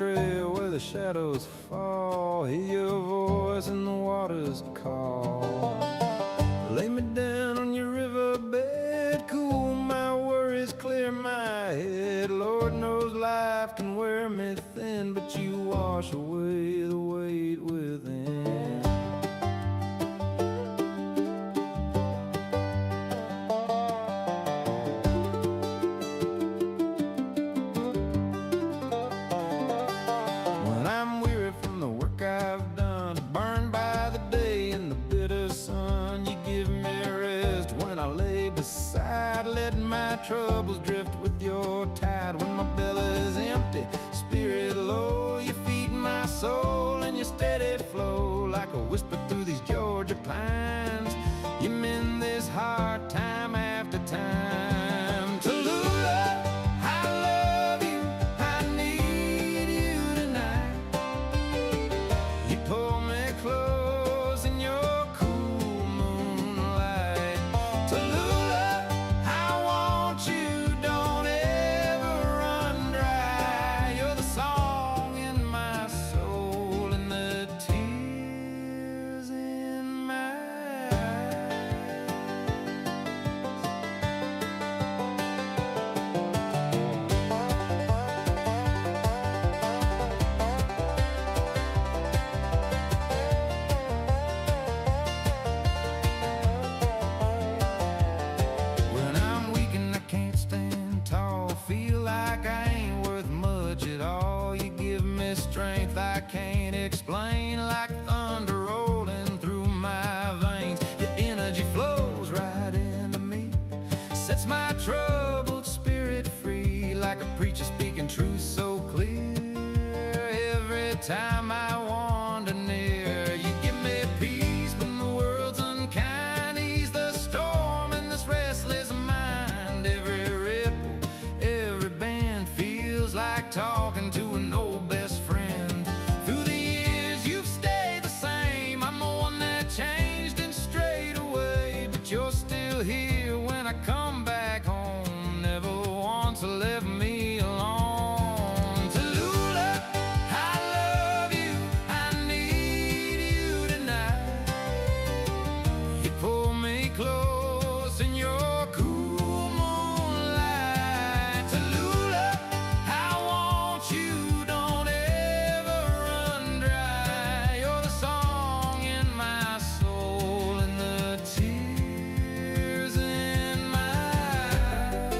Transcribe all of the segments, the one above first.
trail where the shadows fall. Hear your voice in the water's call. Lay me down on your riverbed, cool my worries, clear my head. Lord knows life can wear me thin, but you wash away the weight within. When I'm weary from the work I've done, burned by the day and the bitter sun, you give me rest when I lay beside. Let my troubles drift with your tide. When my belly's empty, spirit low, you feed my soul in your steady flow. Like a whisper through these Georgia pines, you mend this heart time after time. Tallulah, I love you, I need you tonight. You pull me close in your cool moonlight. Tallulah, I want you, don't ever run dry. You're the song in my soul and the tears in my eyes. When I'm weak and I can't stand tall, feel like I ain't worth much at all, you give me strength I can't explain, like thunder rolling through my veins. Your energy flows right into me, sets my troubled spirit free, like a preacher speaking truth so clear. Every time I wander near, you give me peace when the world's unkind. Ease the storm in this restless mind. Every ripple, every bend feels like talking to an old best friend. Through the years you've stayed the same. I'm the one that changed and strayed away, but you're still here when I come back home. Never once left me alone. Tallulah, I love you, I need you tonight. You pull me close in your cool moonlight. Tallulah, I want you, don't ever run dry. You're the song in my soul and the tears in my eyes.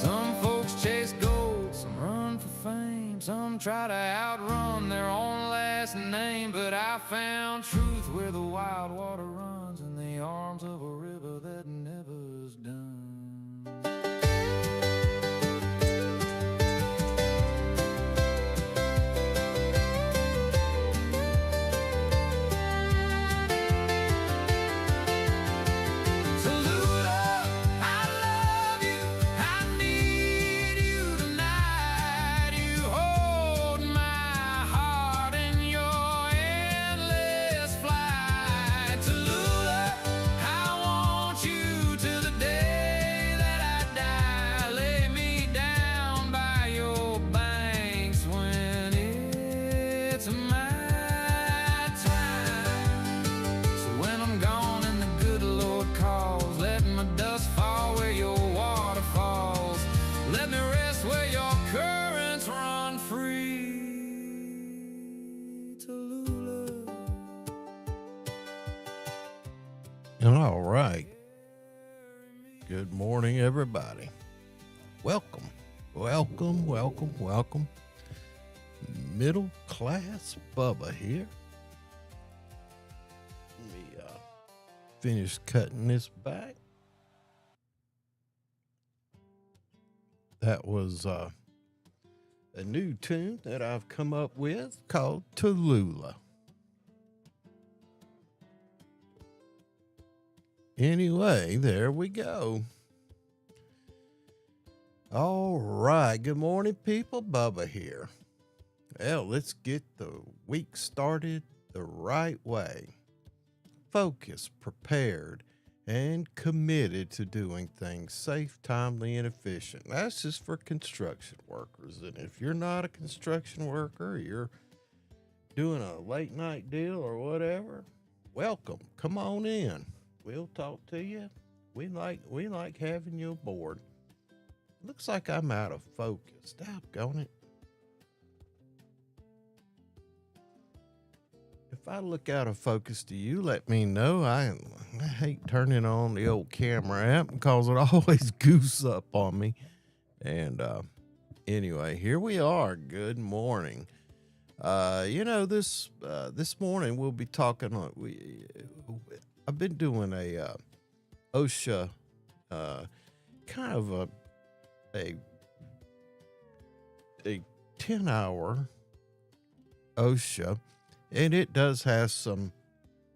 Some folks chase gold, some run for fame, some try to outrun their own last name. But I found truth where the wild water runs, in the arms of a river that never's done. Tallulah, I love you, I need you tonight. You hold my heart in your endless flight. Tallulah, I want you till the day that I die. Lay me down by your banks when it's my time. So when I'm gone and the good Lord calls, let my dust fall where your water falls. Let me rest where your currents run free. Tallulah. All right. Good morning, everybody. Welcome, welcome, welcome, welcome. Middle Class Bubba here. Let me finish cutting this back. That was a new tune that I've come up with called Tallulah. Anyway, there we go. All right. Good morning, people. Bubba here. Well, let's get the week started the right way. focused, prepared, and committed to doing things safe, timely, and efficient. That's just for construction workers. And if you're not a construction worker, you're doing a late night deal or whatever, welcome. Come on in. We'll talk to you. We like having you aboard. Looks like I'm out of focus. Doggone it. If I look out of focus to you, let me know. I hate turning on the old camera app because it always goose up on me. And anyway, here we are. Good morning. This morning we'll be talking. I've been doing a OSHA kind of a 10-hour OSHA. And it does have some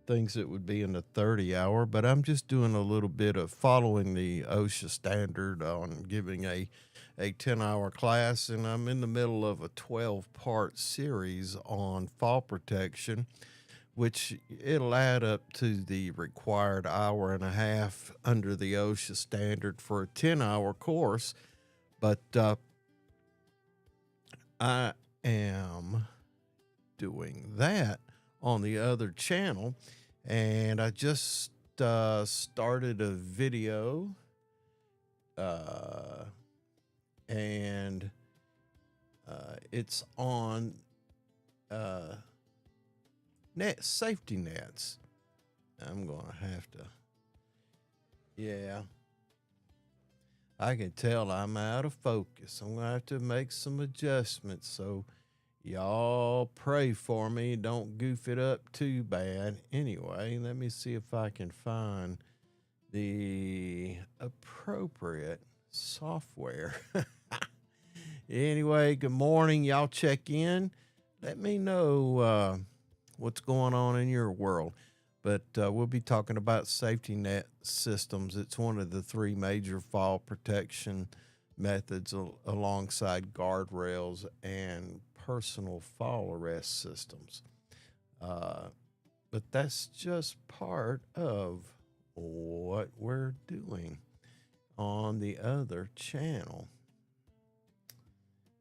things that would be in the 30-hour, but I'm just doing a little bit of following the OSHA standard on giving a 10-hour class, and I'm in the middle of a 12-part series on fall protection, which it'll add up to the required hour and a half under the OSHA standard for a 10-hour course. But I am doing that on the other channel, and I just started a video and it's on safety nets. I'm gonna have to, I can tell I'm out of focus. I'm gonna have to make some adjustments, so y'all pray for me. Don't goof it up too bad. Anyway, let me see if I can find the appropriate software. Anyway, good morning. Y'all check in. Let me know what's going on in your world. But we'll be talking about safety net systems. It's one of the three major fall protection methods alongside guardrails and personal fall arrest systems. But that's just part of what we're doing on the other channel.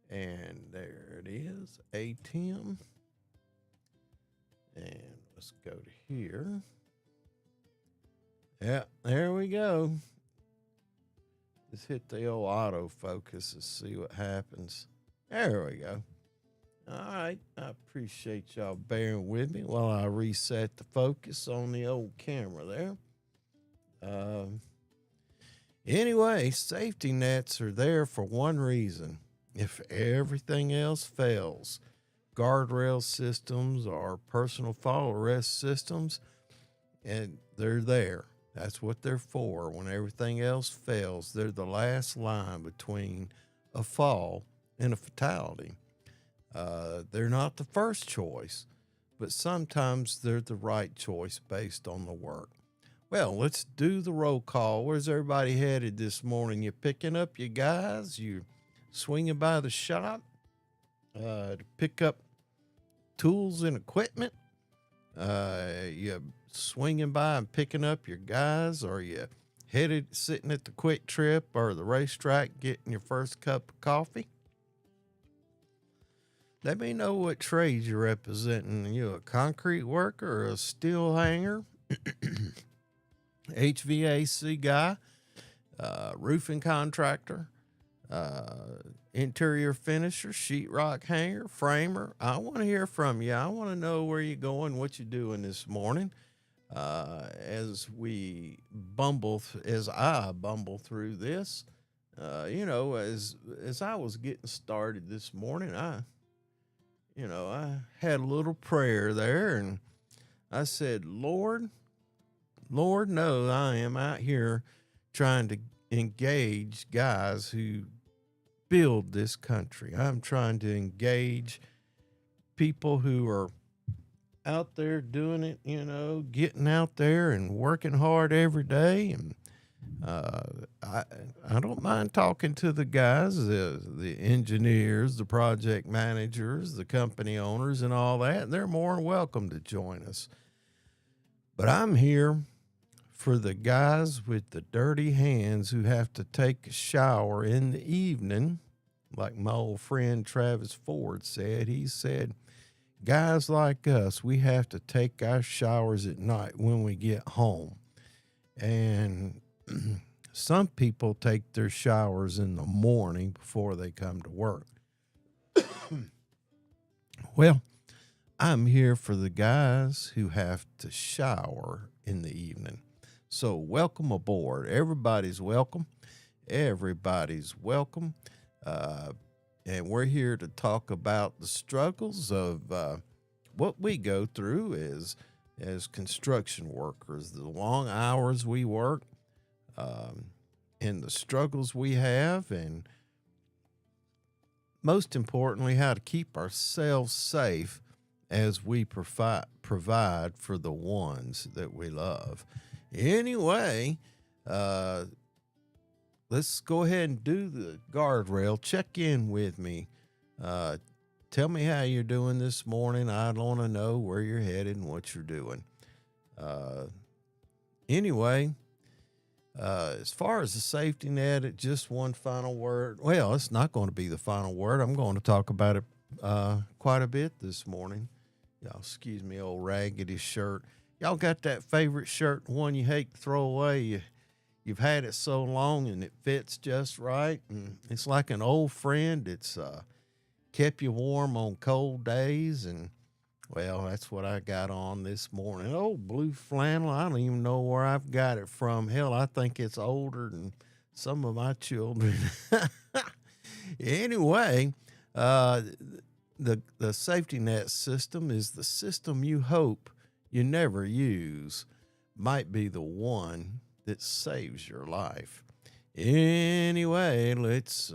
And there it is, ATM. And let's go to here. Yeah, there we go. Just hit the old autofocus and see what happens. There we go. All right, I appreciate y'all bearing with me while I reset the focus on the old camera there. Anyway, safety nets are there for one reason. If everything else fails, guardrail systems or personal fall arrest systems, and they're there. That's what they're for. When everything else fails, they're the last line between a fall and a fatality. They're not the first choice, but sometimes they're the right choice based on the work. Well, let's do the roll call. Where's everybody headed this morning? You picking up your guys? You swinging by the shop to pick up tools and equipment? You swinging by and picking up your guys? Or you headed sitting at the Quick Trip or the racetrack getting your first cup of coffee? Let me know what trades you're representing. You a concrete worker or a steel hanger, HVAC guy, roofing contractor, interior finisher, sheetrock hanger, framer. I want to hear from you. I want to know where you're going, what you're doing this morning. As I bumble through this, as I was getting started this morning, I had a little prayer there, and I said, Lord, knows I am out here trying to engage guys who build this country. I'm trying to engage people who are out there doing it, getting out there and working hard every day. And I don't mind talking to the guys, the engineers, the project managers, the company owners, and all that. They're more than welcome to join us. But I'm here for the guys with the dirty hands who have to take a shower in the evening. Like my old friend Travis Ford said, he said, guys like us, we have to take our showers at night when we get home. And some people take their showers in the morning before they come to work. Well, I'm here for the guys who have to shower in the evening. So welcome aboard. Everybody's welcome. Everybody's welcome. And we're here to talk about the struggles of what we go through as construction workers, the long hours we work, and the struggles we have, and most importantly, how to keep ourselves safe as we provide for the ones that we love. Anyway, let's go ahead and do the guardrail. Check in with me. Tell me how you're doing this morning. I want to know where you're headed and what you're doing. Anyway, as far as the safety net, just one final word. Well, it's not going to be the final word. I'm going to talk about it quite a bit this morning. Y'all, excuse me, old raggedy shirt. Y'all got that favorite shirt, one you hate to throw away. You've had it so long and it fits just right. And it's like an old friend. It's kept you warm on cold days. And, well, that's what I got on this morning. Old blue flannel. I don't even know where I've got it from. Hell, I think it's older than some of my children. Anyway, the safety net system is the system you hope you never use. Might be the one that saves your life. Anyway, it is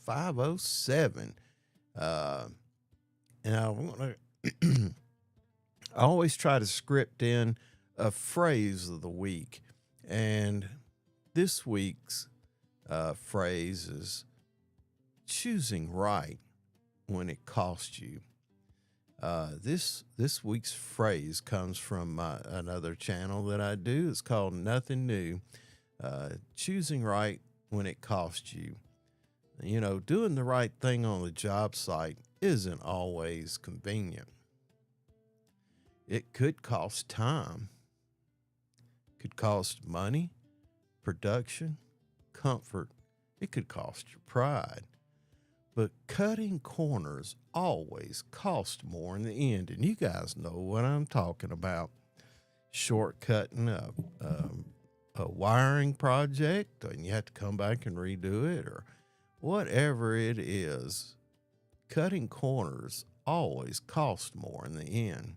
5:07. And I always try to script in a phrase of the week. And this week's phrase is choosing right when it costs you. This week's phrase comes from another channel that I do. It's called Nothing New. Choosing right when it costs you. You know, doing the right thing on the job site isn't always convenient. It could cost time, could cost money, production, comfort. It could cost your pride. But cutting corners always cost more in the end. And you guys know what I'm talking about. Shortcutting a wiring project, and you have to come back and redo it, or whatever it is. Cutting corners always cost more in the end.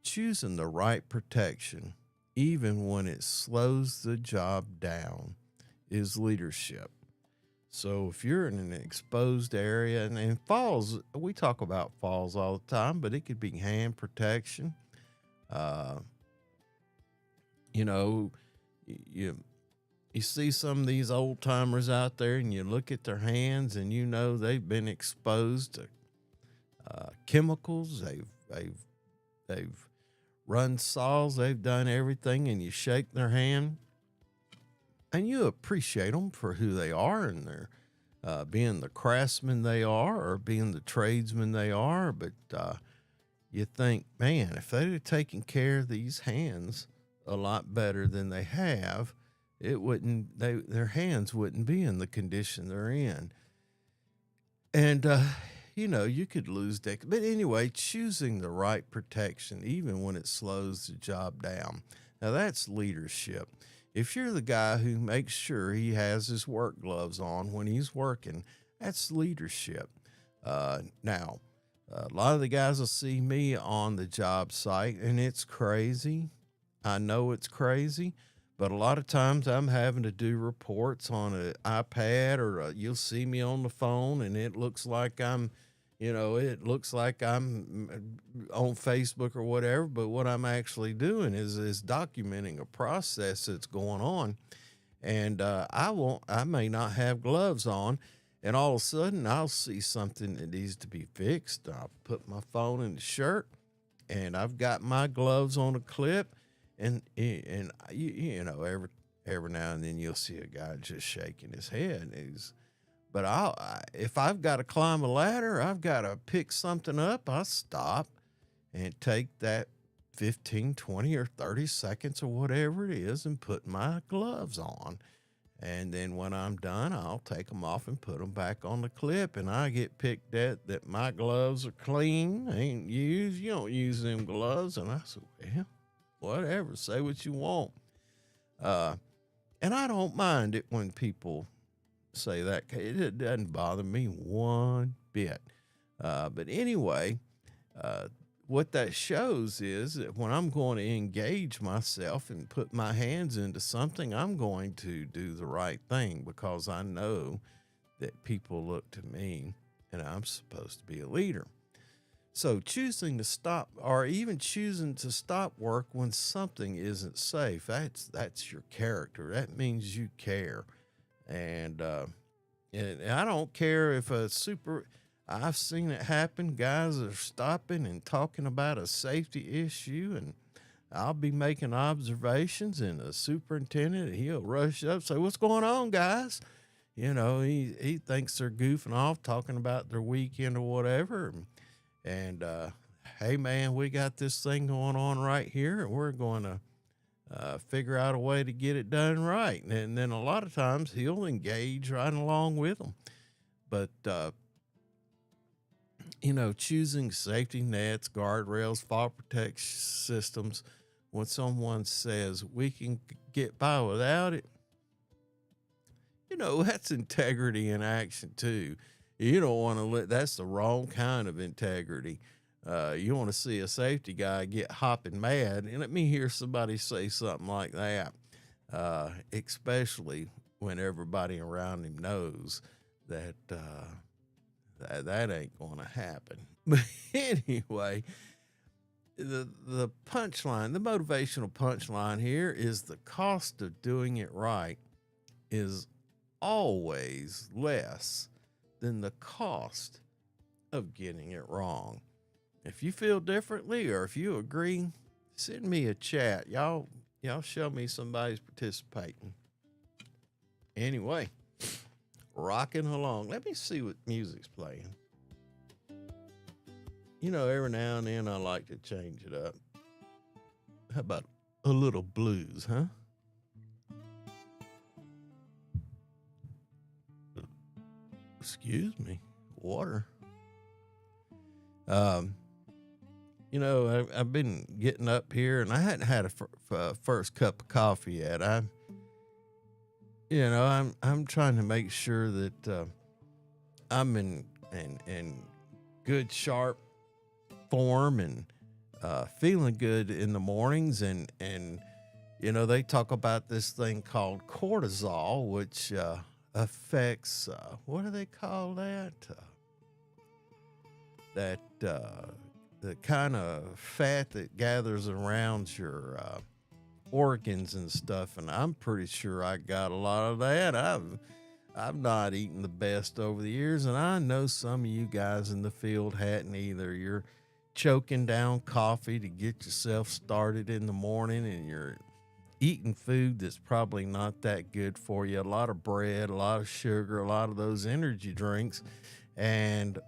Choosing the right protection, even when it slows the job down, is leadership. So if you're in an exposed area, and falls, we talk about falls all the time, but it could be hand protection. You know, you see some of these old timers out there, and you look at their hands, and you know they've been exposed to chemicals. They've run saws. They've done everything, and you shake their hand. And you appreciate them for who they are, and they're being the craftsmen they are, or being the tradesmen they are. But you think, man, if they'd have taken care of these hands a lot better than they have, their hands wouldn't be in the condition they're in. And you know, you could lose that. But anyway, choosing the right protection, even when it slows the job down. Now that's leadership. If you're the guy who makes sure he has his work gloves on when he's working, that's leadership. Now, a lot of the guys will see me on the job site, and it's crazy. I know it's crazy, but a lot of times I'm having to do reports on an iPad, or you'll see me on the phone, and it looks like I'm on Facebook or whatever, but what I'm actually doing is documenting a process that's going on. And I may not have gloves on, and all of a sudden I'll see something that needs to be fixed. I'll put my phone in the shirt, and I've got my gloves on a clip, and you know, every now and then you'll see a guy just shaking his head. But if I've got to climb a ladder, I've got to pick something up, I'll stop and take that 15, 20, or 30 seconds or whatever it is and put my gloves on. And then when I'm done, I'll take them off and put them back on the clip. And I get picked at that my gloves are clean, ain't used. You don't use them gloves. And I said, well, whatever, say what you want. And I don't mind it when people say that. It doesn't bother me one bit. But anyway, what that shows is that when I'm going to engage myself and put my hands into something, I'm going to do the right thing because I know that people look to me and I'm supposed to be a leader. So choosing to stop, or even choosing to stop work when something isn't safe, that's your character. That means you care. And I don't care if I've seen it happen. Guys are stopping and talking about a safety issue, and I'll be making observations, and the superintendent, he'll rush up, say, what's going on, guys? You know, he thinks they're goofing off, talking about their weekend or whatever. And hey, man, we got this thing going on right here, and we're going to figure out a way to get it done right. And then a lot of times he'll engage right along with them. But, you know, choosing safety nets, guardrails, fall protection systems, when someone says we can get by without it, you know, that's integrity in action too. You don't want to that's the wrong kind of integrity. You want to see a safety guy get hopping mad, and let me hear somebody say something like that, especially when everybody around him knows that that ain't going to happen. But anyway, the punchline, the motivational punchline here is the cost of doing it right is always less than the cost of getting it wrong. If you feel differently or if you agree, send me a chat. Y'all show me somebody's participating. Anyway, rocking along. Let me see what music's playing. You know, every now and then I like to change it up. How about a little blues, huh? Excuse me, water. You know, I've been getting up here, and I hadn't had a first cup of coffee yet. I'm trying to make sure that I'm in good, sharp form and feeling good in the mornings. And you know, they talk about this thing called cortisol, which affects what do they call that? The kind of fat that gathers around your organs and stuff, and I'm pretty sure I got a lot of that. I've not eaten the best over the years, and I know some of you guys in the field hadn't either. You're choking down coffee to get yourself started in the morning, and you're eating food that's probably not that good for you. A lot of bread, a lot of sugar, a lot of those energy drinks. And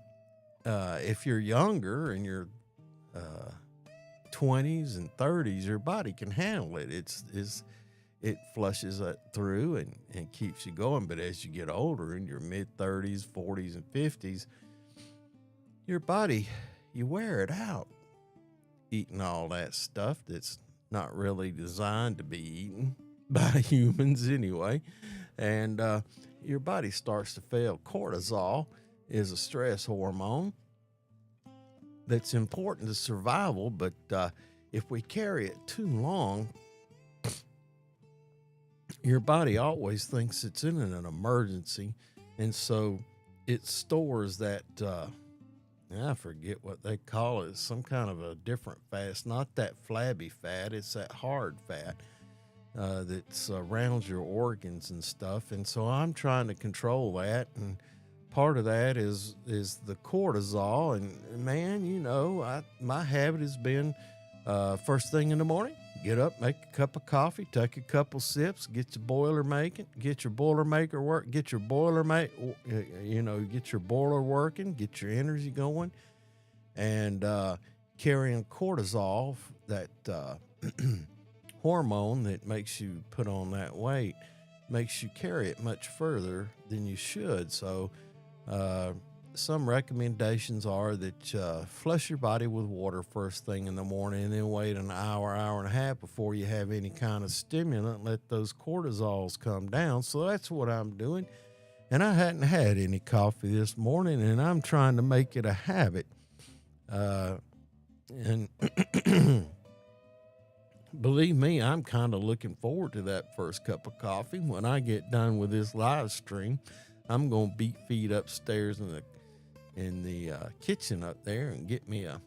if you're younger and you're 20s and 30s, your body can handle it. It flushes it through and keeps you going. But as you get older, in your mid 30s, 40s, and 50s, your body, you wear it out eating all that stuff that's not really designed to be eaten by humans anyway. And your body starts to fail. Cortisol is a stress hormone that's important to survival, but if we carry it too long, your body always thinks it's in an emergency, and so it stores that, I forget what they call it, some kind of a different fat. It's not that flabby fat, it's that hard fat that surrounds your organs and stuff. And so I'm trying to control that, and part of that is the cortisol. And man, my habit has been first thing in the morning, get up, make a cup of coffee, take a couple sips, get your boiler working, get your boiler working, get your energy going, and carrying cortisol, that hormone that makes you put on that weight, makes you carry it much further than you should. So some recommendations are that flush your body with water first thing in the morning, and then wait an hour and a half before you have any kind of stimulant. Let those cortisols come down. So that's what I'm doing. And I hadn't had any coffee this morning, and I'm trying to make it a habit. And believe me, I'm kind of looking forward to that first cup of coffee. When I get done with this live stream, I'm going to beat feet upstairs in the kitchen up there and get me a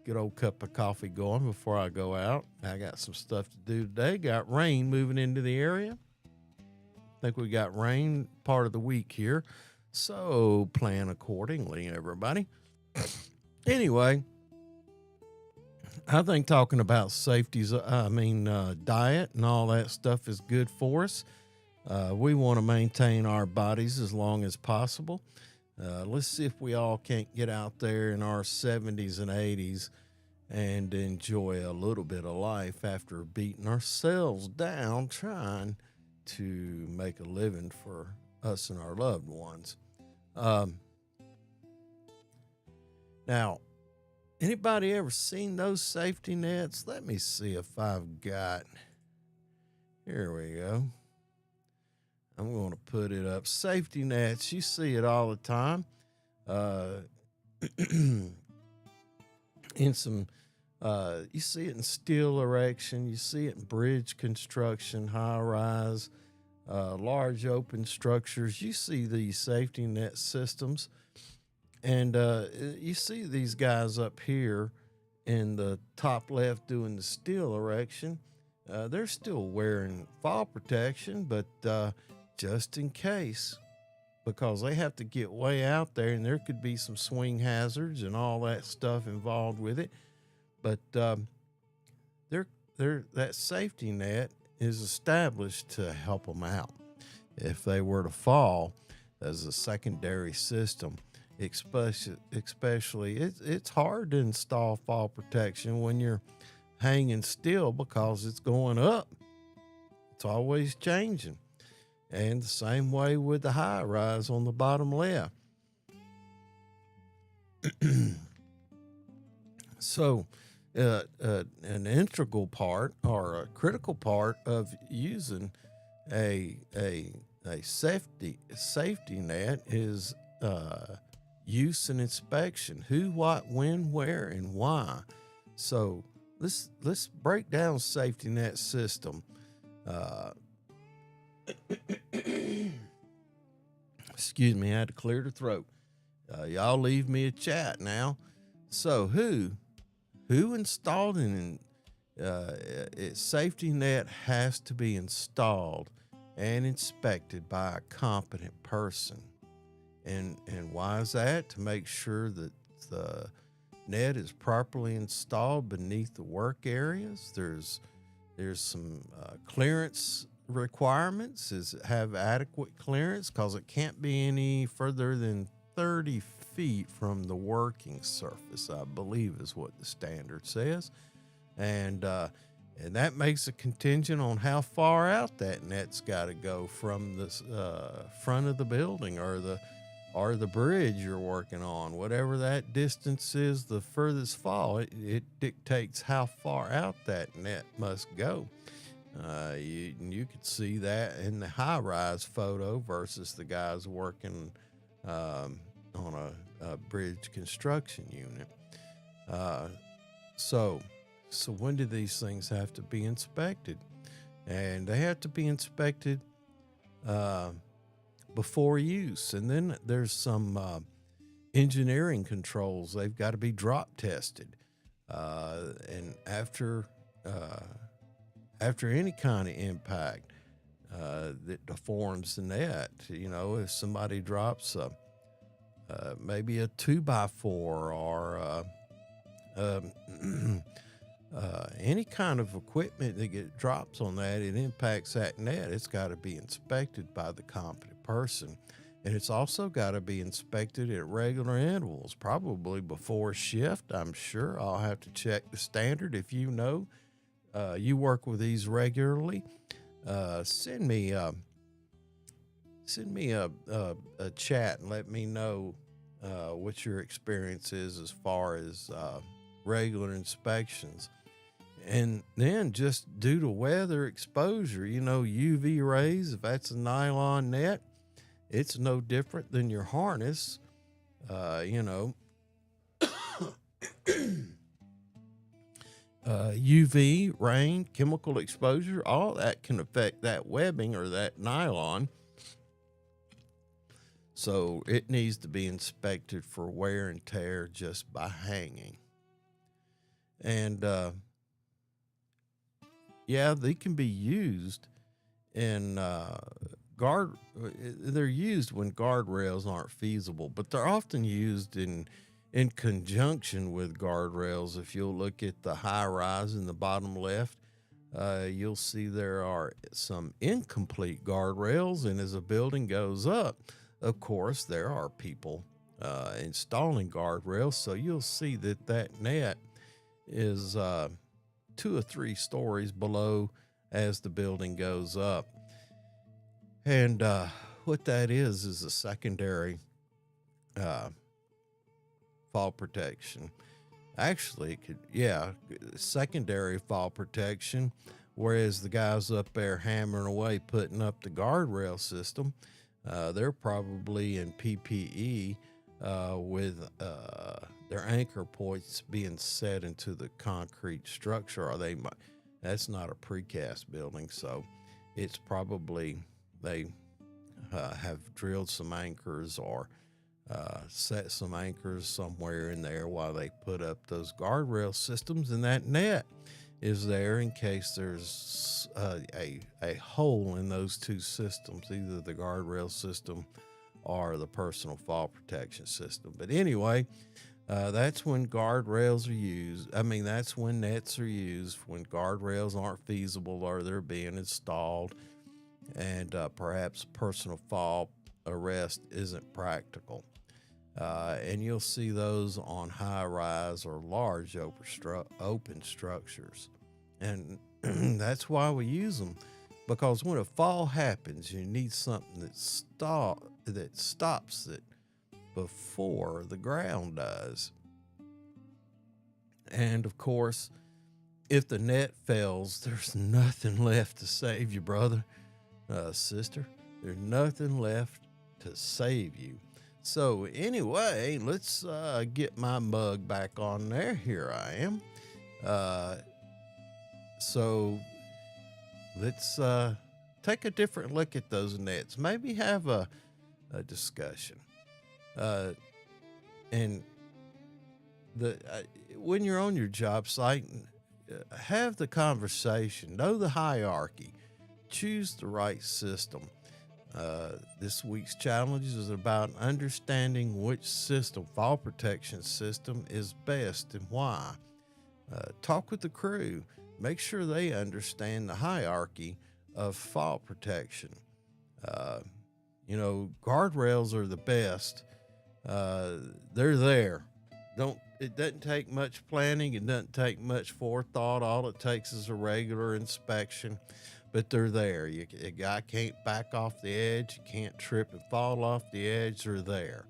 good old cup of coffee going before I go out. I got some stuff to do today. Got rain moving into the area. I think we got rain part of the week here. So plan accordingly, everybody. Anyway, I think talking about diet and all that stuff is good for us. We want to maintain our bodies as long as possible. Let's see if we all can't get out there in our 70s and 80s and enjoy a little bit of life after beating ourselves down trying to make a living for us and our loved ones. Now, anybody ever seen those safety nets? Let me see if I've got. Here we go. I'm going to put it up. Safety nets, you see it all the time. You see it in steel erection. You see it in bridge construction, high rise, large open structures. You see these safety net systems. And you see these guys up here in the top left doing the steel erection. They're still wearing fall protection, but just in case, because they have to get way out there, and there could be some swing hazards and all that stuff involved with it. But that safety net is established to help them out if they were to fall as a secondary system. Especially it's hard to install fall protection when you're hanging still because it's going up. It's always changing. And the same way with the high rise on the bottom left. So an integral part or a critical part of using a safety net is use and inspection. Who, what, when, where, and why. So let's break down safety net system. Excuse me, I had to clear the throat. Y'all leave me a chat now. So who installed safety net has to be installed and inspected by a competent person. And why is that? To make sure that the net is properly installed beneath the work areas. There's some clearance requirements. Is have adequate clearance, because it can't be any further than 30 feet from the working surface, I believe is what the standard says. And that makes a contingent on how far out that net's got to go from the front of the building or the bridge you're working on. Whatever that distance is, the furthest fall, it dictates how far out that net must go. You could see that in the high-rise photo versus the guys working on a bridge construction unit. So when do these things have to be inspected? And they have to be inspected before use. And then there's some engineering controls. They've got to be drop tested. And after any kind of impact, that deforms the net. You know, if somebody drops maybe a 2x4 or any kind of equipment that drops on that, it impacts that net. It's got to be inspected by the competent person. And it's also got to be inspected at regular intervals, probably before shift. I'm sure I'll have to check the standard. If you know, you work with these regularly, send me a chat and let me know what your experience is as far as regular inspections. And then just due to weather exposure, you know, UV rays, if that's a nylon net, it's no different than your harness. You know, UV, rain, chemical exposure, all that can affect that webbing or that nylon. So it needs to be inspected for wear and tear just by hanging. And yeah, they can be used in they're used when guardrails aren't feasible, but they're often used in conjunction with guardrails. If you'll look at the high rise in the bottom left, you'll see there are some incomplete guardrails, and as a building goes up, of course, there are people installing guardrails, so you'll see that net is 2 or 3 stories below as the building goes up. And what that is a secondary fall protection. Actually, secondary fall protection, whereas the guys up there hammering away putting up the guardrail system, they're probably in PPE with their anchor points being set into the concrete structure, or that's not a precast building, so it's probably they have drilled some anchors or set some anchors somewhere in there while they put up those guardrail systems, and that net is there in case there's a hole in those two systems, either the guardrail system or the personal fall protection system. But anyway, that's when guardrails are used. That's when nets are used, when guardrails aren't feasible or they're being installed, and perhaps personal fall arrest isn't practical. And you'll see those on high-rise or large open structures. And that's why we use them, because when a fall happens, you need something that stops it before the ground does. And, of course, if the net fails, there's nothing left to save you, brother, sister. There's nothing left to save you. So anyway, let's get my mug back on there. Here I am. So let's take a different look at those nets. Maybe have a discussion. And when you're on your job site, have the conversation. Know the hierarchy. Choose the right system. This week's challenge is about understanding which fall protection system is best and why. Talk with the crew. Make sure they understand the hierarchy of fall protection. Guardrails are the best. They're there. It doesn't take much planning. It doesn't take much forethought. All it takes is a regular inspection. But they're there. A guy can't back off the edge. You can't trip and fall off the edge. They're there.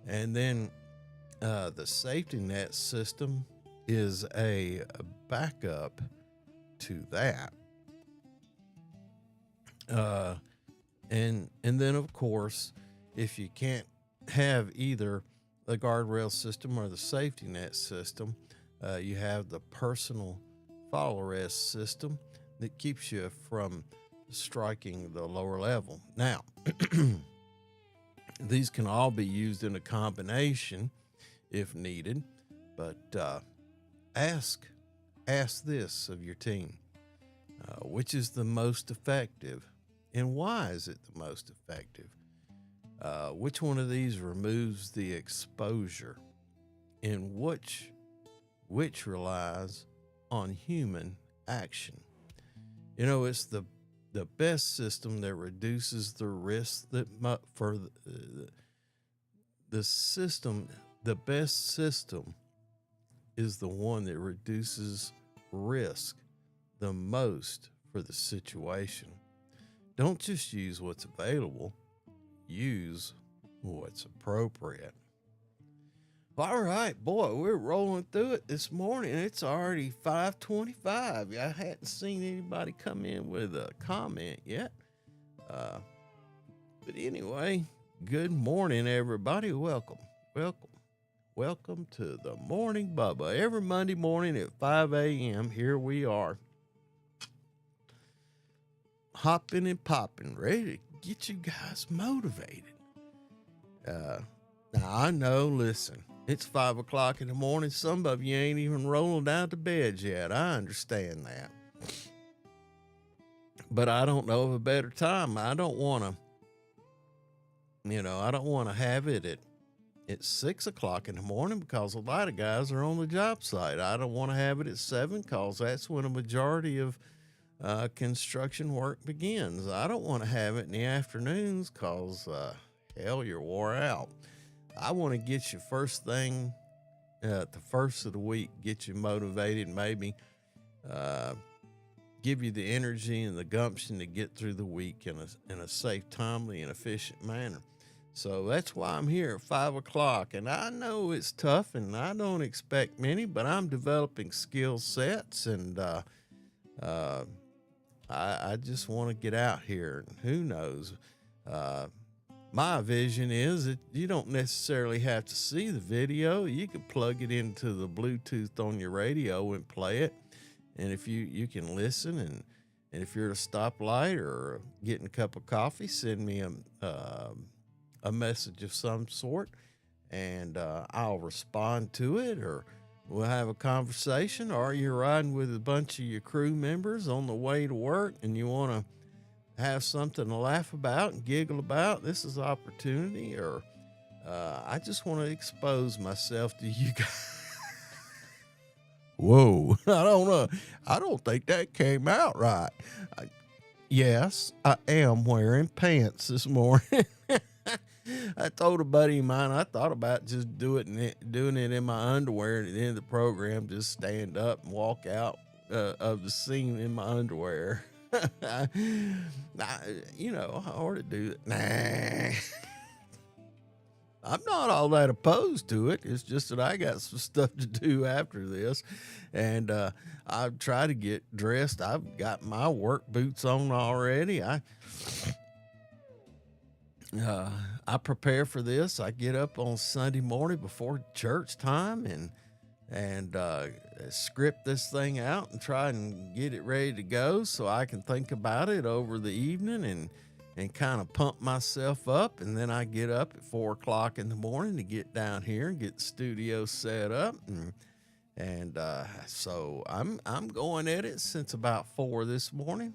And then the safety net system is a backup to that. And then, of course, if you can't have either the guardrail system or the safety net system, you have the personal fall arrest system that keeps you from striking the lower level. Now, these can all be used in a combination if needed, but ask this of your team. Which is the most effective? And why is it the most effective? Which one of these removes the exposure? And which relies on human action? You know, it's the best system that reduces the risk that for the system. The best system is the one that reduces risk the most for the situation. Don't just use what's available, use what's appropriate. All right, boy, we're rolling through it this morning. It's already 5:25. I hadn't seen anybody come in with a comment yet. But anyway, good morning, everybody. Welcome to the Morning Bubba. Every Monday morning at 5 a.m., here we are. Hopping and popping, ready to get you guys motivated. Now, I know, listen, it's 5 o'clock in the morning. Some of you ain't even rolling down to bed yet. I understand that. But I don't know of a better time. I don't want to have it at 6 o'clock in the morning because a lot of guys are on the job site. I don't want to have it at 7 because that's when a majority of construction work begins. I don't want to have it in the afternoons because, hell, you're wore out. I want to get you first thing at the first of the week, get you motivated, maybe give you the energy and the gumption to get through the week in a safe, timely, and efficient manner. So that's why I'm here at 5 o'clock. And I know it's tough and I don't expect many, but I'm developing skill sets and I just want to get out here. And who knows? My vision is that you don't necessarily have to see the video. You can plug it into the Bluetooth on your radio and play it. And if you can listen, and if you're at a stoplight or getting a cup of coffee, send me a message of some sort, and I'll respond to it, or we'll have a conversation. Or you're riding with a bunch of your crew members on the way to work and you want to have something to laugh about and giggle about, this is opportunity. Or I just want to expose myself to you guys. Whoa, I don't know. I don't think that came out right. Yes, I am wearing pants this morning. I told a buddy of mine, I thought about just doing it in my underwear, and at the end of the program, just stand up and walk out of the scene in my underwear. I ought to do it. Nah. I'm not all that opposed to it. It's just that I got some stuff to do after this. And I've tried to get dressed. I've got my work boots on already. I prepare for this. I get up on Sunday morning before church time and script this thing out and try and get it ready to go so I can think about it over the evening and kind of pump myself up. And then I get up at 4 o'clock in the morning to get down here and get the studio set up. And so I'm going at it since about 4 this morning,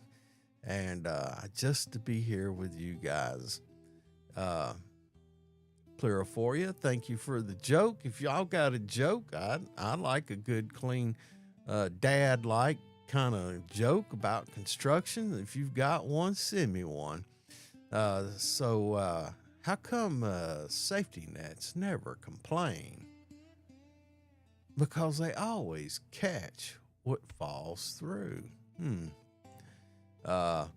and just to be here with you guys. Pluriforia, thank you for the joke. If y'all got a joke, I like a good, clean, dad-like kind of joke about construction. If you've got one, send me one. So how come safety nets never complain? Because they always catch what falls through. Why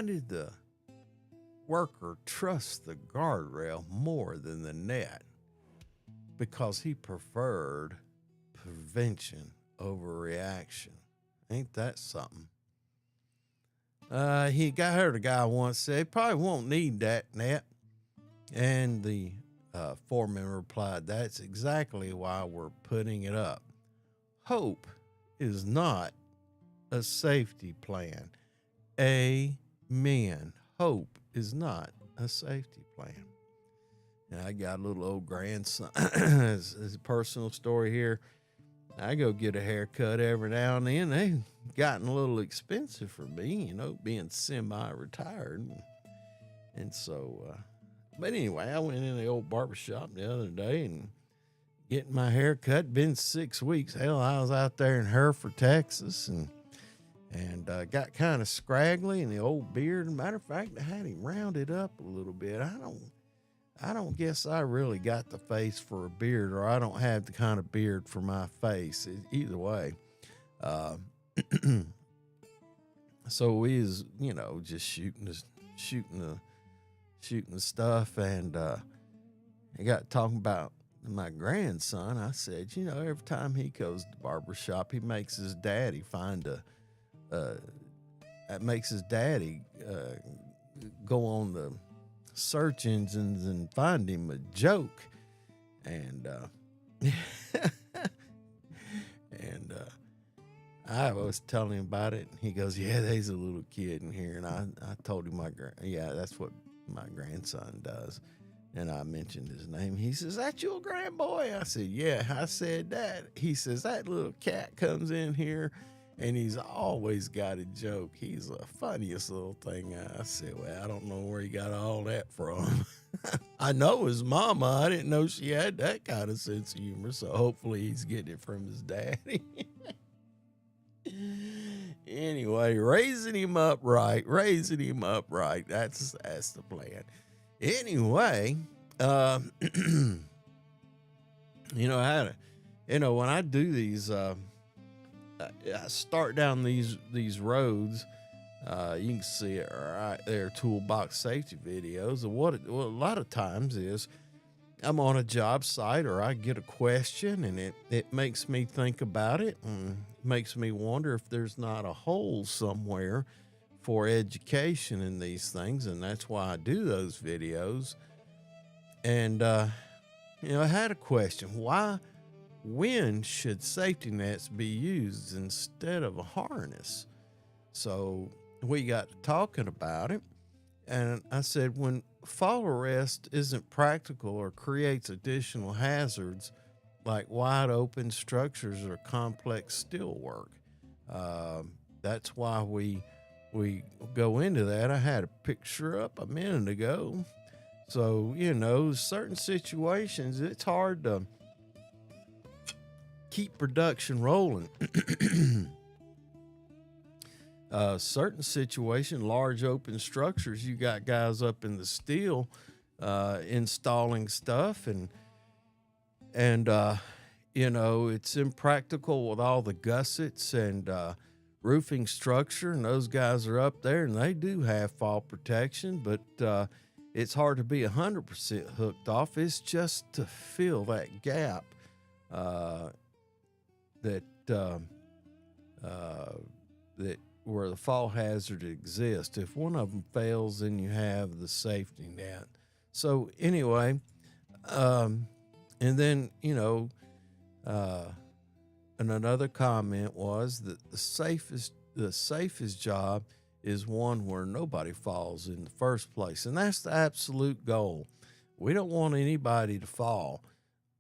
did the worker trust the guardrail more than the net? Because he preferred prevention over reaction. Ain't that something? Heard a guy once say, probably won't need that net. And the foreman replied, that's exactly why we're putting it up. Hope is not a safety plan. Amen. Hope is not a safety plan. And I got a little old grandson. It's a personal story here. I go get a haircut every now and then. They've gotten a little expensive for me, being semi-retired. And so, but anyway, I went in the old barbershop the other day and getting my hair cut. Been 6 weeks. Hell, I was out there in Hereford, Texas, and got kind of scraggly, and the old beard. Matter of fact, I had him rounded up a little bit. I don't guess I really got the face for a beard, or I don't have the kind of beard for my face. Either way. So we was, just shooting the stuff, and I got talking about my grandson. I said, every time he goes to the barber shop, he makes his daddy go on the search engines and find him a joke. And I was telling him about it, and he goes, yeah, there's a little kid in here. And I told him that's what my grandson does. And I mentioned his name. He says, "That's your grandboy?" I said, "Yeah." I said, "Dad." He says, "That little cat comes in here, and he's always got a joke. He's the funniest little thing." I said, "Well, I don't know where he got all that from." I know his mama. I didn't know she had that kind of sense of humor. So hopefully he's getting it from his daddy. Anyway, raising him up right. That's the plan. Anyway, when I do these, I start down these roads. You can see it right there, toolbox safety videos. And what a lot of times is I'm on a job site, or I get a question, and it makes me think about it, and makes me wonder if there's not a hole somewhere for education in these things. And that's why I do those videos. And I had a question: when should safety nets be used instead of a harness? So we got to talking about it, and I said, when fall arrest isn't practical or creates additional hazards like wide open structures or complex steel work, that's why we go into that. I had a picture up a minute ago. So, certain situations, it's hard to keep production rolling. Certain situation, large open structures, you got guys up in the steel installing stuff, and it's impractical with all the gussets and roofing structure, and those guys are up there, and they do have fall protection, but it's hard to be 100% hooked off. It's just to fill that gap that where the fall hazard exists. If one of them fails, then you have the safety net. So anyway, and then, and another comment was that the safest job is one where nobody falls in the first place. And that's the absolute goal. We don't want anybody to fall.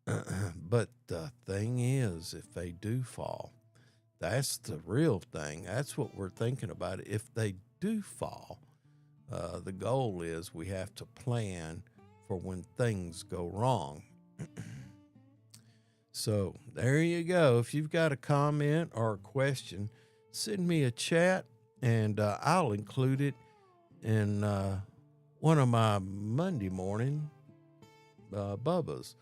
But the thing is, if they do fall, that's the real thing. That's what we're thinking about. If they do fall, the goal is we have to plan for when things go wrong. So there you go. If you've got a comment or a question, send me a chat, and I'll include it in one of my Monday morning Bubbas.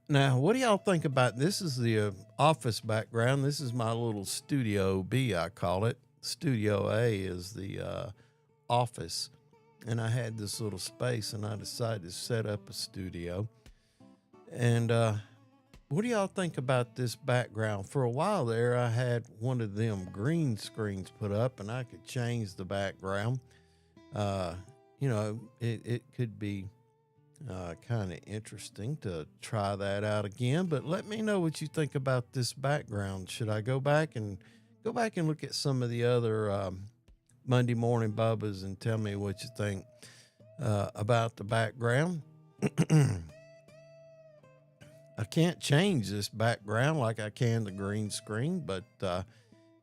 Now, what do y'all think about this? Is the office background. This is my little Studio B, I call it. Studio A is the office. And I had this little space, and I decided to set up a studio. And what do y'all think about this background? For a while there, I had one of them green screens put up, and I could change the background. It could be kind of interesting to try that out again. But let me know what you think about this background. Should I go back and look at some of the other Monday morning Bubbas and tell me what you think about the background? I can't change this background like I can the green screen, but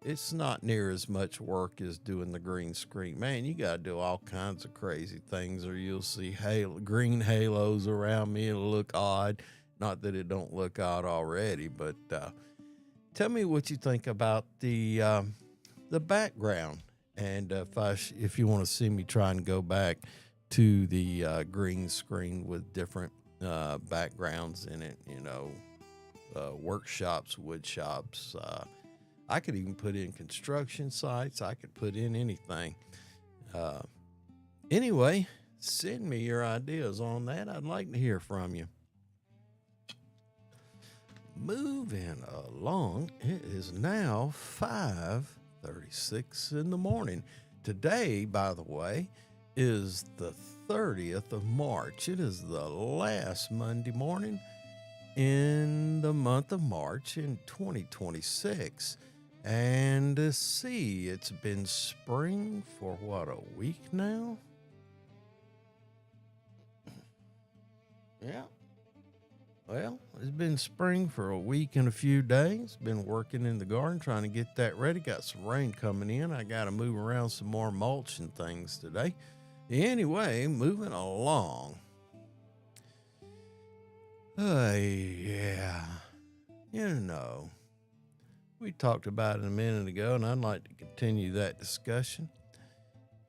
it's not near as much work as doing the green screen. Man, you got to do all kinds of crazy things or you'll see green halos around me. It'll look odd. Not that it don't look odd already, but tell me what you think about the background. And if you want to see me try and go back to the green screen with different backgrounds in it, workshops, wood shops, I could even put in construction sites. I could put in anything. Anyway, send me your ideas on that. I'd like to hear from you. Moving along, it is now 5:36 in the morning. Today, by the way, is the 30th of March. It is the last Monday morning in the month of March in 2026. And to see, it's been spring for what, a week now? Yeah. Well, it's been spring for a week and a few days. Been working in the garden, trying to get that ready. Got some rain coming in. I got to move around some more mulch and things today. Anyway, moving along. Yeah. We talked about it a minute ago, and I'd like to continue that discussion.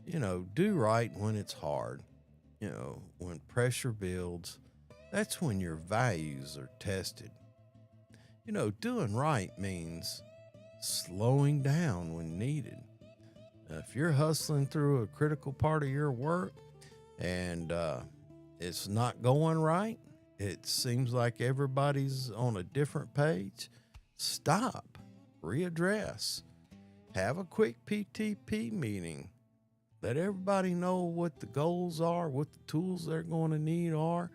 Do right when it's hard. When pressure builds, that's when your values are tested. Doing right means slowing down when needed. If you're hustling through a critical part of your work and it's not going right, it seems like everybody's on a different page, stop, readdress, have a quick PTP meeting. Let everybody know what the goals are, what the tools they're going to need are,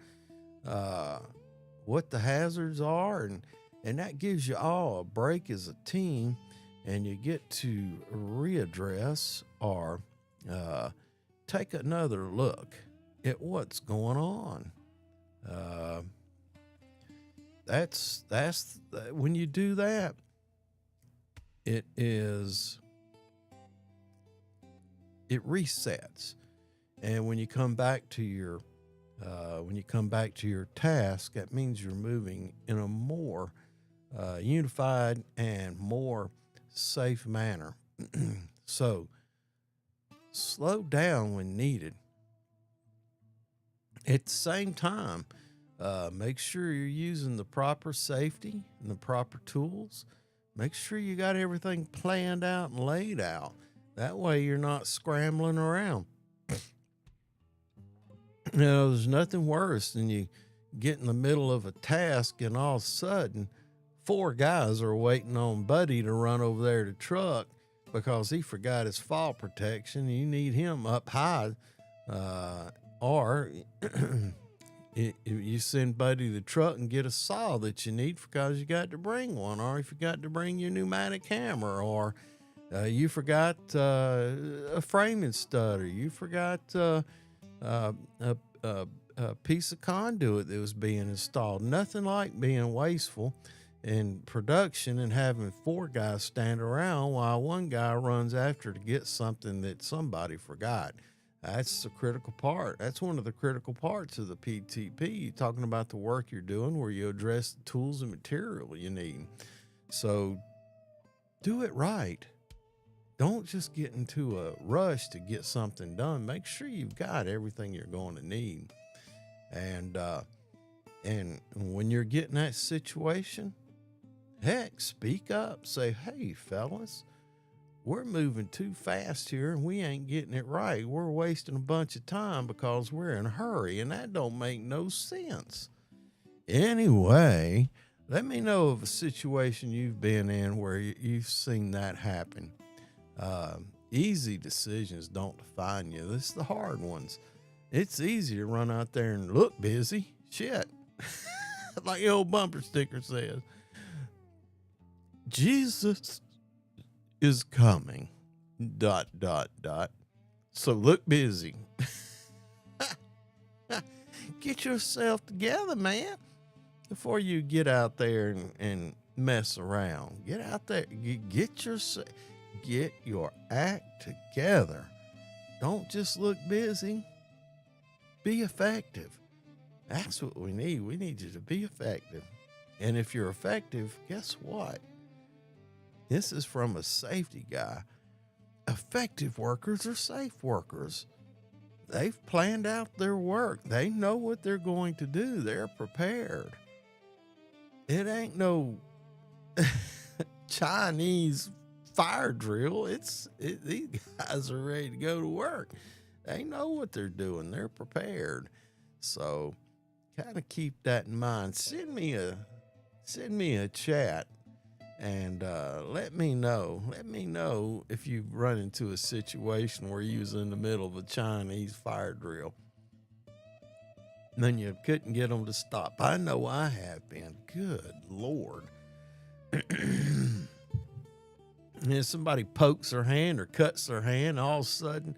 what the hazards are, and that gives you all a break as a team, and you get to readdress or take another look at what's going on. That's when you do that, it resets, and when you come back to your task, that means you're moving in a more unified and more safe manner. So slow down when needed. At the same time, make sure you're using the proper safety and the proper tools. Make sure you got everything planned out and laid out. That way you're not scrambling around. There's nothing worse than you get in the middle of a task and all of a sudden 4 guys are waiting on Buddy to run over there to the truck because he forgot his fall protection. You need him up high, or you send Buddy to the truck and get a saw that you need because you got to bring one, or if you got to bring your pneumatic hammer, or you forgot a framing stud, or you forgot a piece of conduit that was being installed. Nothing like being wasteful in production and having 4 guys stand around while 1 guy runs after to get something that somebody forgot. That's the critical part. That's one of the critical parts of the PTP. You're talking about the work you're doing where you address the tools and material you need. So do it right. Don't just get into a rush to get something done. Make sure you've got everything you're going to need. And when you're getting that situation, heck, speak up. Say, hey, fellas, we're moving too fast here and we ain't getting it right. We're wasting a bunch of time because we're in a hurry, and that don't make no sense. Anyway, let me know of a situation you've been in where you've seen that happen. Easy decisions don't define you. This is the hard ones. It's easy to run out there and look busy. Shit. Like the old bumper sticker says. Jesus is coming. ... So look busy. Get yourself together, man. before you get out there and mess around. Get out there, get your act together. Don't just look busy. Be effective. That's what we need. We need you to be effective. And if you're effective, guess what? This is from a safety guy. Effective workers are safe workers. They've planned out their work. They know what they're going to do. They're prepared. It ain't no Chinese fire drill. These guys are ready to go to work. They know what they're doing. They're prepared. So kind of keep that in mind. Send me a chat and let me know. Let me know if you've run into a situation where you was in the middle of a Chinese fire drill. And then you couldn't get them to stop. I know I have been. Good Lord. And if somebody pokes their hand or cuts their hand, all of a sudden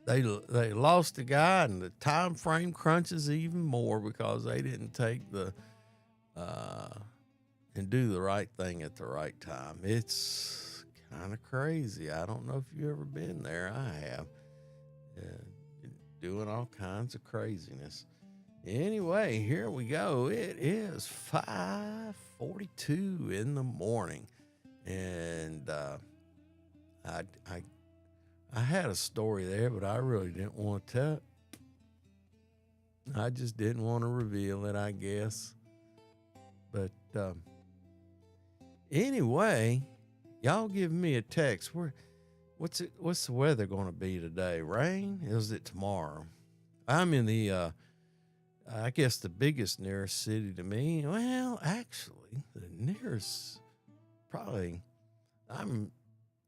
they lost the guy, and the time frame crunches even more because they didn't take the and do the right thing at the right time. It's kind of crazy. I don't know if you've ever been there. I have. Doing all kinds of craziness. Anyway, here we go. It is 5:42 in the morning, and I had a story there, but I really didn't want to tell it. I just didn't want to reveal it, I guess. But anyway, y'all give me a text. What's the weather going to be today? Rain? Is it tomorrow? I'm in the I guess the nearest city to me. Well, actually, the nearest probably I'm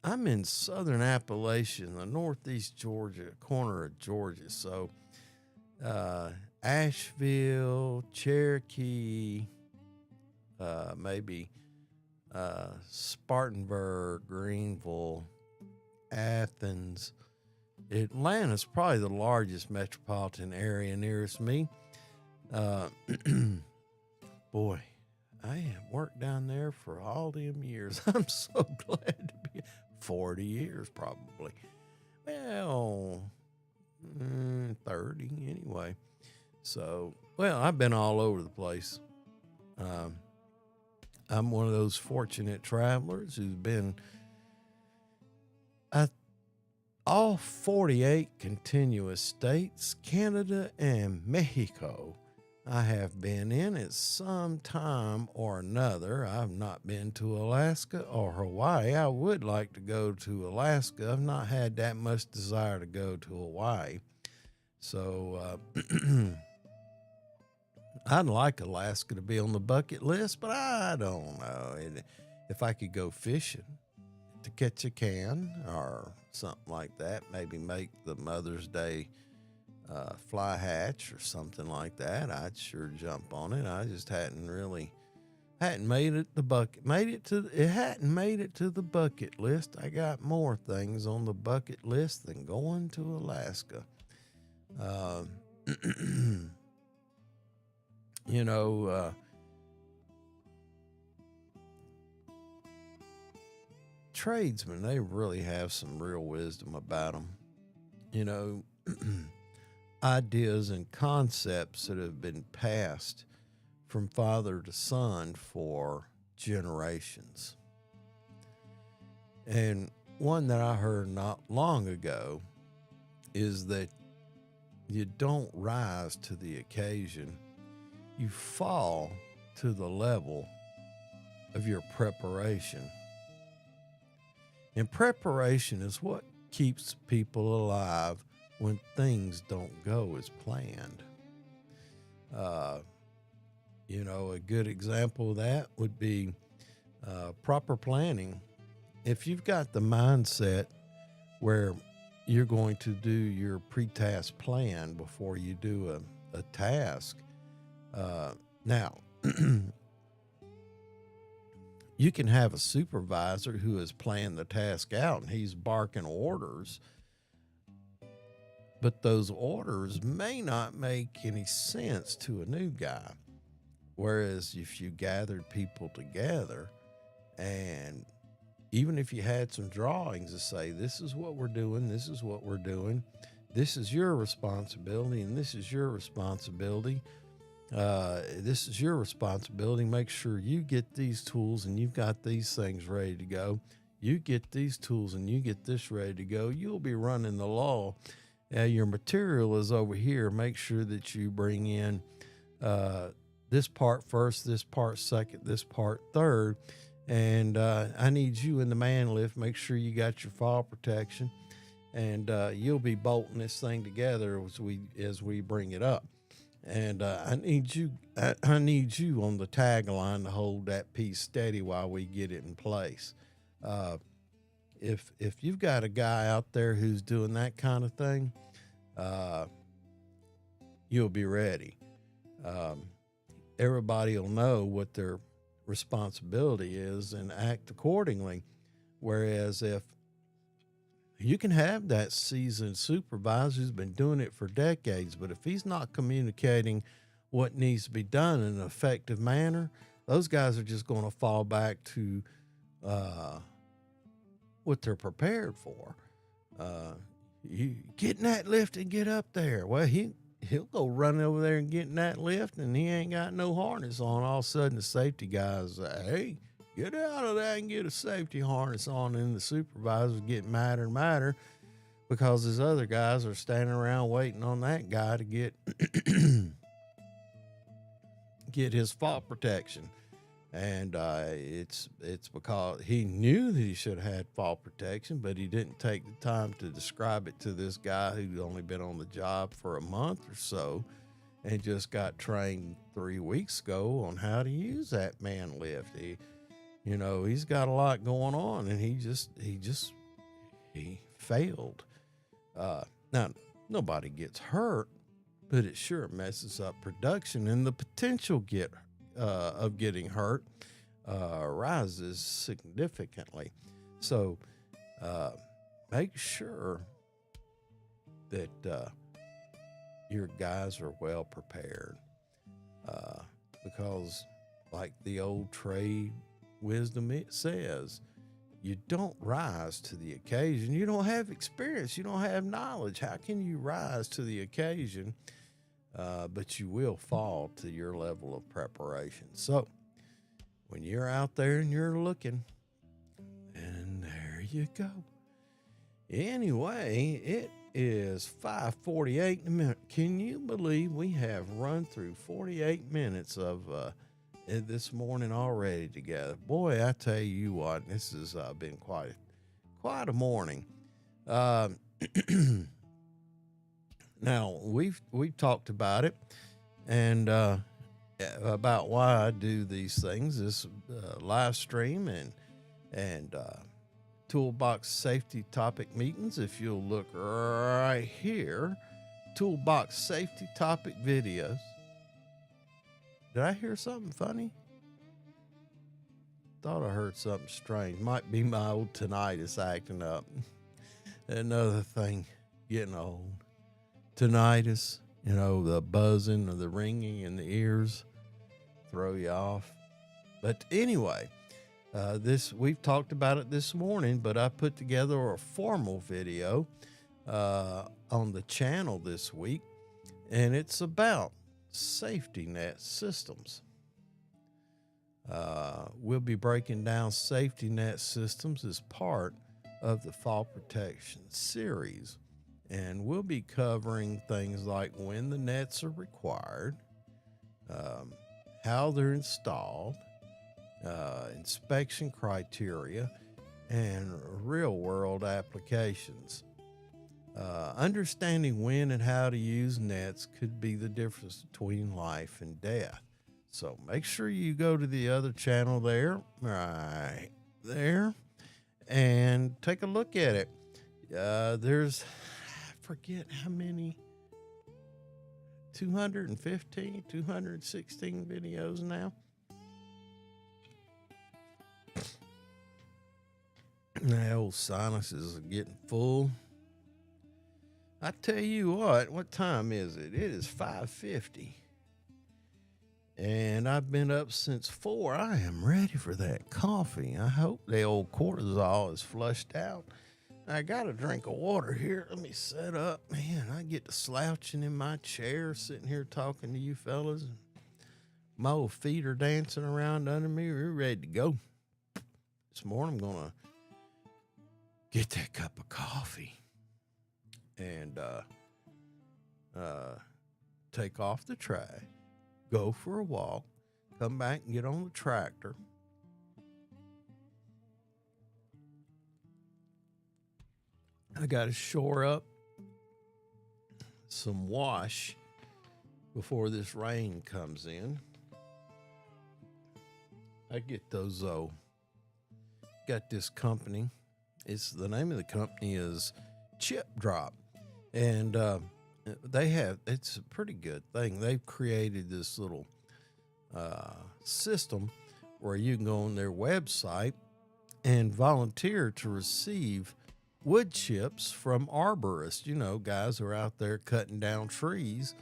in southern Appalachia, the northeast Georgia, corner of Georgia. So Asheville, Cherokee, maybe Spartanburg, Greenville, Athens. Atlanta's probably the largest metropolitan area nearest me. Boy, I have worked down there for all them years. I'm so glad to be 40 years probably. Well, 30 anyway. So, well, I've been all over the place. I'm one of those fortunate travelers who's been at all 48 continuous states, Canada and Mexico. I have been in at some time or another. I've not been to Alaska or Hawaii. I would like to go to Alaska. I've not had that much desire to go to Hawaii. So I'd like Alaska to be on the bucket list, but I don't know. If I could go fishing to catch a can or something like that, maybe make the Mother's Day fly hatch or something like that, I'd sure jump on it. I just hadn't made it it hadn't made it to the bucket list. I got more things on the bucket list than going to Alaska. Tradesmen, they really have some real wisdom about them. Ideas and concepts that have been passed from father to son for generations. And one that I heard not long ago is that you don't rise to the occasion, you fall to the level of your preparation. And preparation is what keeps people alive when things don't go as planned. A good example of that would be proper planning. If you've got the mindset where you're going to do your pre-task plan before you do a task, now, you can have a supervisor who has planned the task out and he's barking orders, but those orders may not make any sense to a new guy. Whereas if you gathered people together, and even if you had some drawings to say, this is what we're doing, this is what we're doing, this is your responsibility, and this is your responsibility. This is your responsibility. Make sure you get these tools and you've got these things ready to go. You get these tools and you get this ready to go. You'll be running the law. Your material is over here. Make sure that you bring in this part first, this part second, this part third. And I need you in the man lift. Make sure you got your fall protection. And you'll be bolting this thing together as we bring it up. And I need you on the tagline to hold that piece steady while we get it in place. If you've got a guy out there who's doing that kind of thing, you'll be ready. Everybody will know what their responsibility is and act accordingly. Whereas if you can have that seasoned supervisor who's been doing it for decades, but if he's not communicating what needs to be done in an effective manner, those guys are just going to fall back to what they're prepared for. You get in that lift and get up there. Well, he'll go run over there and get in that lift, and he ain't got no harness on. All of a sudden, the safety guys say, hey, get out of that and get a safety harness on. And the supervisor's getting madder and madder because his other guys are standing around waiting on that guy to get his fault protection. And it's because he knew that he should have had fall protection, but he didn't take the time to describe it to this guy who'd only been on the job for a month or so and just got trained 3 weeks ago on how to use that man lift. He's got a lot going on, and he failed. Now, nobody gets hurt, but it sure messes up production, and the potential of getting hurt rises significantly. So make sure that your guys are well prepared, because like the old trade wisdom, it says, you don't rise to the occasion. You don't have experience. You don't have knowledge. How can you rise to the occasion? But you will fall to your level of preparation. So when you're out there and you're looking, and there you go. Anyway, it is 5:48 in a minute. Can you believe we have run through 48 minutes of this morning already together? Boy, I tell you what, this has been quite a morning. Now, we've talked about it, and about why I do these things, this live stream and toolbox safety topic meetings. If you'll look right here, toolbox safety topic videos. Did I hear something funny? Thought I heard something strange. Might be my old tinnitus acting up. Another thing, getting old. Tinnitus, the buzzing or the ringing in the ears throw you off. But anyway, we've talked about it this morning, but I put together a formal video on the channel this week, and it's about safety net systems. We'll be breaking down safety net systems as part of the fall protection series. And we'll be covering things like when the nets are required, how they're installed, inspection criteria, and real-world applications. Understanding when and how to use nets could be the difference between life and death. So make sure you go to the other channel there, right there, and take a look at it. There's... forget how many, 215, 216 videos now. My old sinuses are getting full. I tell you what time is it? It is 5:50. and I've been up since 4. I am ready for that coffee. I hope the old cortisol is flushed out. I got a drink of water here. Let me set up. Man, I get to slouching in my chair, sitting here talking to you fellas. My old feet are dancing around under me. We're ready to go. This morning, I'm going to get that cup of coffee and take off the trash, go for a walk, come back and get on the tractor. I got to shore up some wash before this rain comes in. I get those, got this company. The name of the company is Chip Drop. And it's a pretty good thing. They've created this little system where you can go on their website and volunteer to receive wood chips from arborists. You know, guys who are out there cutting down trees,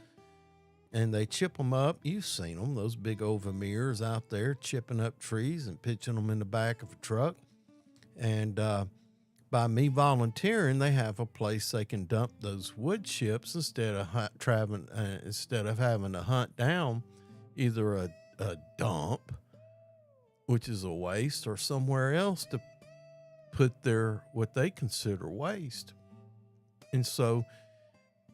and they chip them up. You've seen them, those big old Vermeers out there chipping up trees and pitching them in the back of a truck. And by me volunteering, they have a place they can dump those wood chips instead of having to hunt down either a dump, which is a waste, or somewhere else to put what they consider waste. And so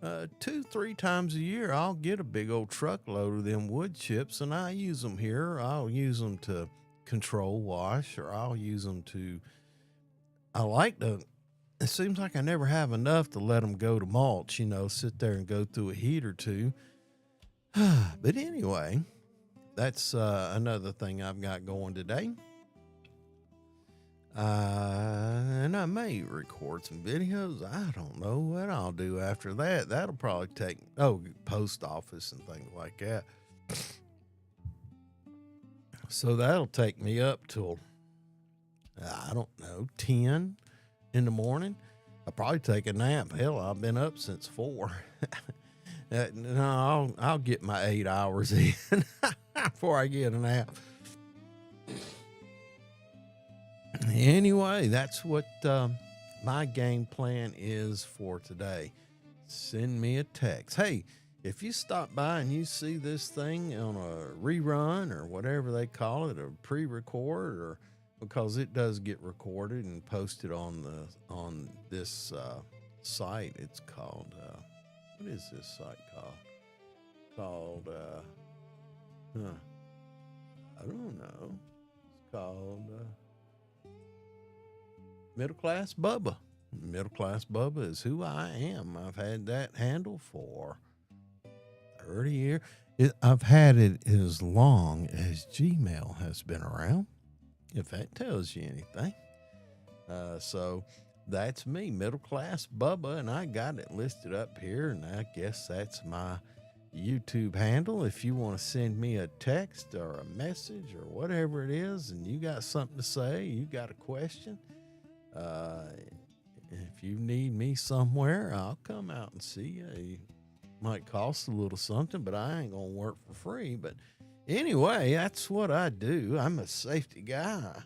2-3 times a year, I'll get a big old truckload of them wood chips, and I use them here. I'll use them to control wash, or I'll use them to, it seems like I never have enough to let them go to mulch, sit there and go through a heat or two. But anyway, that's another thing I've got going today. And I may record some videos. I don't know what I'll do after that. That'll probably take, post office and things like that. So that'll take me up till, 10 in the morning. I'll probably take a nap. Hell, I've been up since 4. No, I'll get my 8 hours in before I get a nap. Anyway, that's what my game plan is for today. Send me a text. Hey, if you stop by and you see this thing on a rerun or whatever they call it, a pre-record, or because it does get recorded and posted on this site. It's called what is this site called? I don't know. It's called Middleclassbubba. Middleclassbubba is who I am. I've had that handle for 30 years. I've had it as long as Gmail has been around, if that tells you anything. So that's me, Middleclassbubba, and I got it listed up here, and I guess that's my YouTube handle. If you want to send me a text or a message or whatever it is, and you got something to say, you got a question, if you need me somewhere, I'll come out and see you. It might cost a little something, but I ain't gonna work for free. But anyway, that's what I do. I'm a safety guy.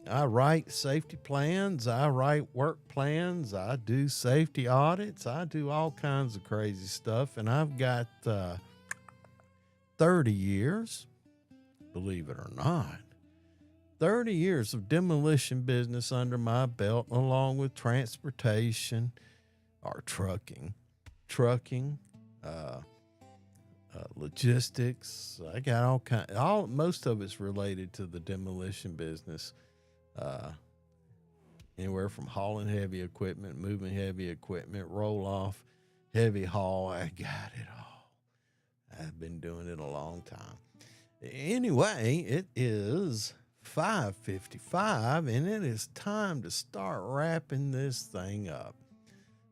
I write safety plans. I write work plans. I do safety audits. I do all kinds of crazy stuff. And I've got 30 years, believe it or not, 30 years of demolition business under my belt, along with transportation or trucking, logistics. I got most of it's related to the demolition business. Anywhere from hauling heavy equipment, moving heavy equipment, roll off, heavy haul. I got it all. I've been doing it a long time. Anyway, it is 5:55, and it is time to start wrapping this thing up.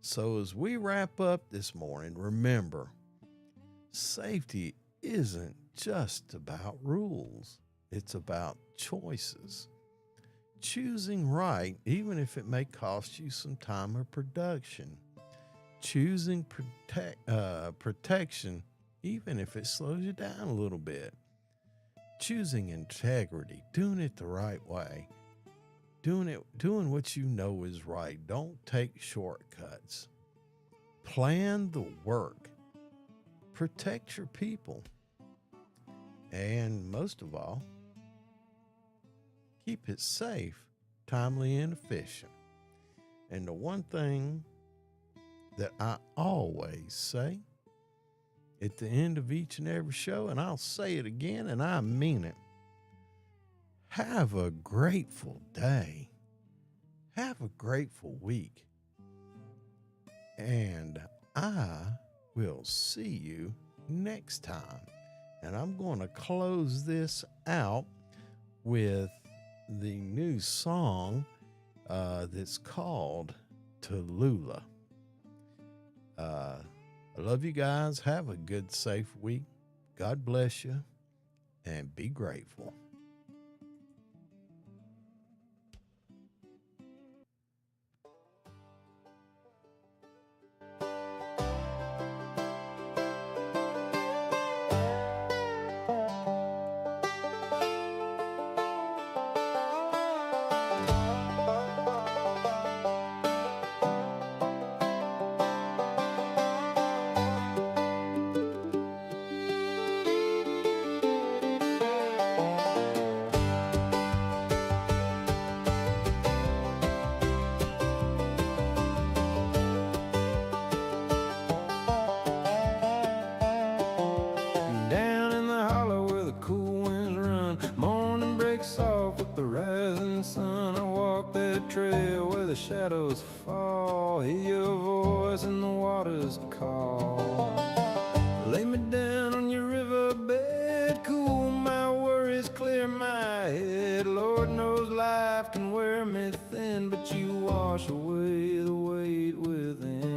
So as we wrap up this morning, remember, safety isn't just about rules. It's about choices. Choosing right, even if it may cost you some time of production. Choosing protection, even if it slows you down a little bit. choosing integrity, doing it the right way, doing what you know is right. Don't take shortcuts. Plan the work. Protect your people. And most of all, keep it safe, timely, and efficient. And the one thing that I always say at the end of each and every show, and I'll say it again, and I mean it, have a grateful day. Have a grateful week. And I will see you next time. And I'm going to close this out with the new song that's called Tallulah. I love you guys. Have a good, safe week. God bless you, and be grateful. Down in the hollow where the cool winds run, morning breaks off with the rising sun. I walk that trail where the shadows fall, hear your voice in the waters call. Lay me down on your riverbed, cool my worries, clear my head. Lord knows life can wear me thin, but you wash away the weight within.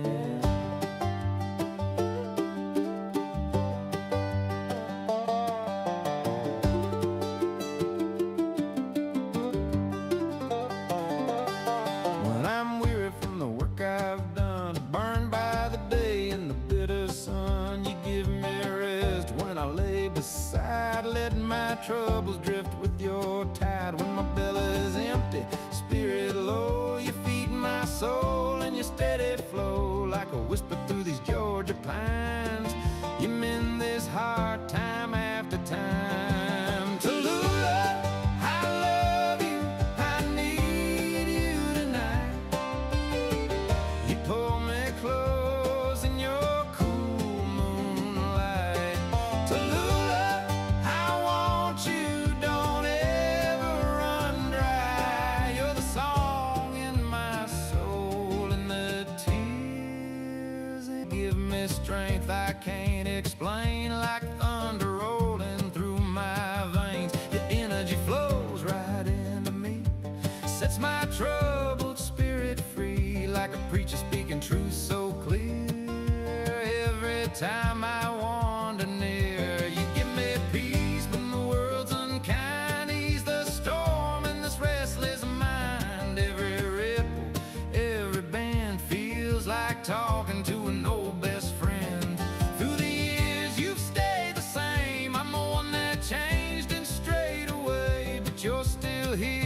When I'm weary from the work I've done, burned by the day and the bitter sun, you give me rest when I lay beside, let my troubles drift with your tide. When my belly's empty, spirit low, you feed my soul in your steady flow, like a whisper through these Georgia pines. You mend this heart time after time. Tallulah, I love you, I need you tonight. You pull me close in your cool moonlight. Tallulah, I want you, don't ever run dry. You're the song in my soul, and the tears give me strength I can't explain, like thunder rolling through my veins. Your energy flows right into me, sets my troubled spirit free, like a preacher speaking truth so clear. Every time I wander near, you give me peace when the world's unkind. Ease the storm in this restless mind. Every ripple, every bend feels like talking to an old best friend. Through the years you've stayed the same. I'm the one that changed and strayed away, but you're still here.